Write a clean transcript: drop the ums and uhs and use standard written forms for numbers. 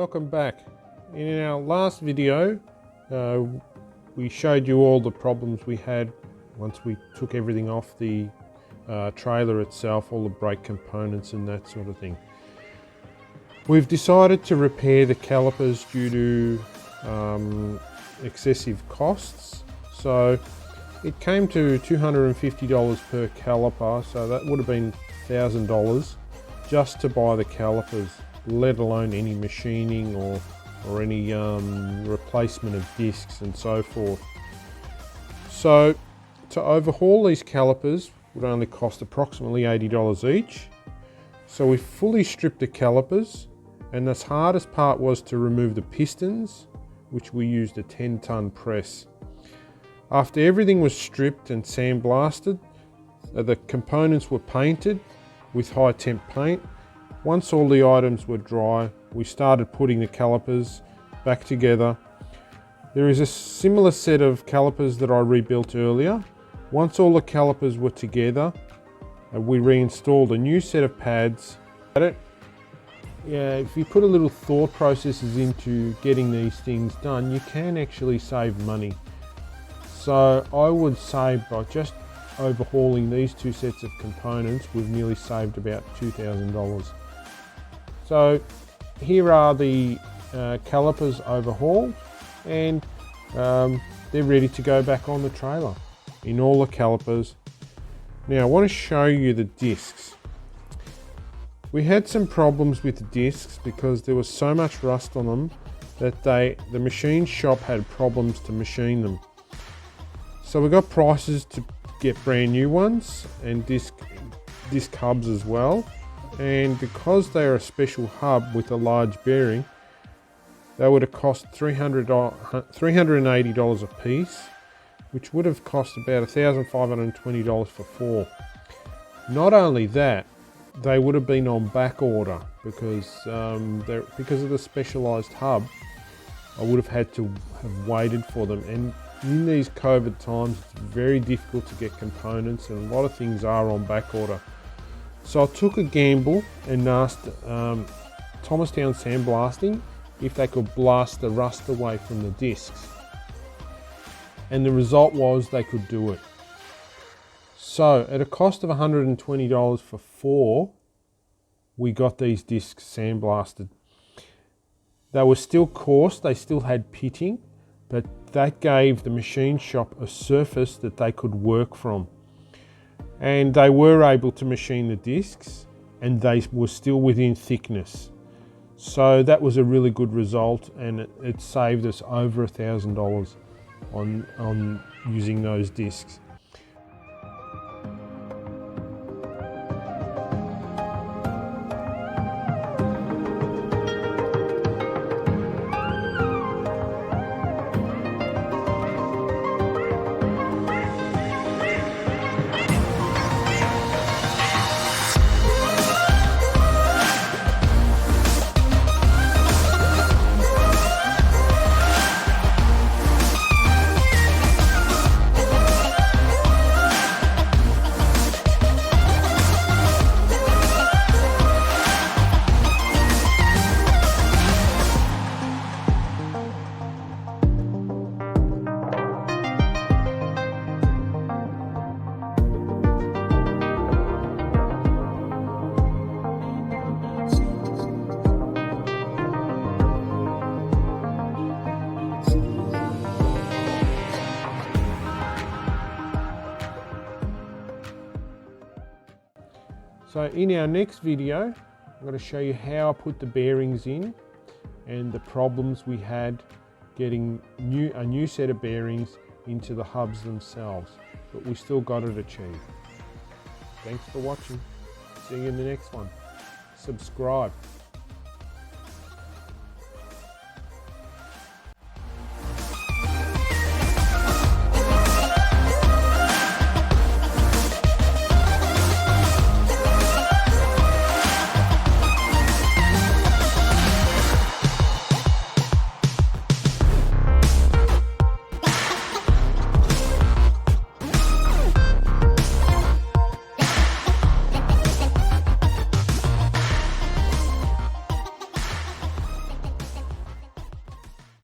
welcome back. In our last video we showed you all the problems we had once we took everything off the trailer itself, all the brake components and that sort of thing. We've decided to repair the calipers due to excessive costs, so it came to $250 per caliper, so that would have been $1,000 just to buy the calipers, let alone any machining or any replacement of discs and so forth. So to overhaul these calipers would only cost approximately $80 each. So we fully stripped the calipers, and the hardest part was to remove the pistons, which we used a 10-ton press. After everything was stripped and sandblasted, the components were painted with high temp paint. Once all the items were dry, we started putting the calipers back together. There is a similar set of calipers that I rebuilt earlier. Once all the calipers were together, we reinstalled a new set of pads. If you put a little thought processes into getting these things done, you can actually save money. So I would say by just overhauling these two sets of components, we've nearly saved about $2,000. So here are the calipers overhauled, and they're ready to go back on the trailer in all the calipers. Now I want to show you the discs. We had some problems with the discs because there was so much rust on them that the machine shop had problems to machine them. So we got prices to get brand new ones and disc hubs as well. And because they are a special hub with a large bearing, they would have cost $380 a piece, which would have cost about $1,520 for 4. Not only that, they would have been on back order because of the specialized hub. I would have had to have waited for them, and in these COVID times it's very difficult to get components and a lot of things are on back order. So I took a gamble and asked Thomastown Sandblasting if they could blast the rust away from the discs, and the result was they could do it. So at a cost of $120 for 4, we got these discs sandblasted. They were still coarse, they still had pitting, but that gave the machine shop a surface that they could work from. And they were able to machine the discs, and they were still within thickness. So that was a really good result, and it saved us over $1,000 on using those discs. So in our next video, I'm going to show you how I put the bearings in and the problems we had getting a new set of bearings into the hubs themselves, but we still got it achieved. Thanks for watching. See you in the next one. Subscribe.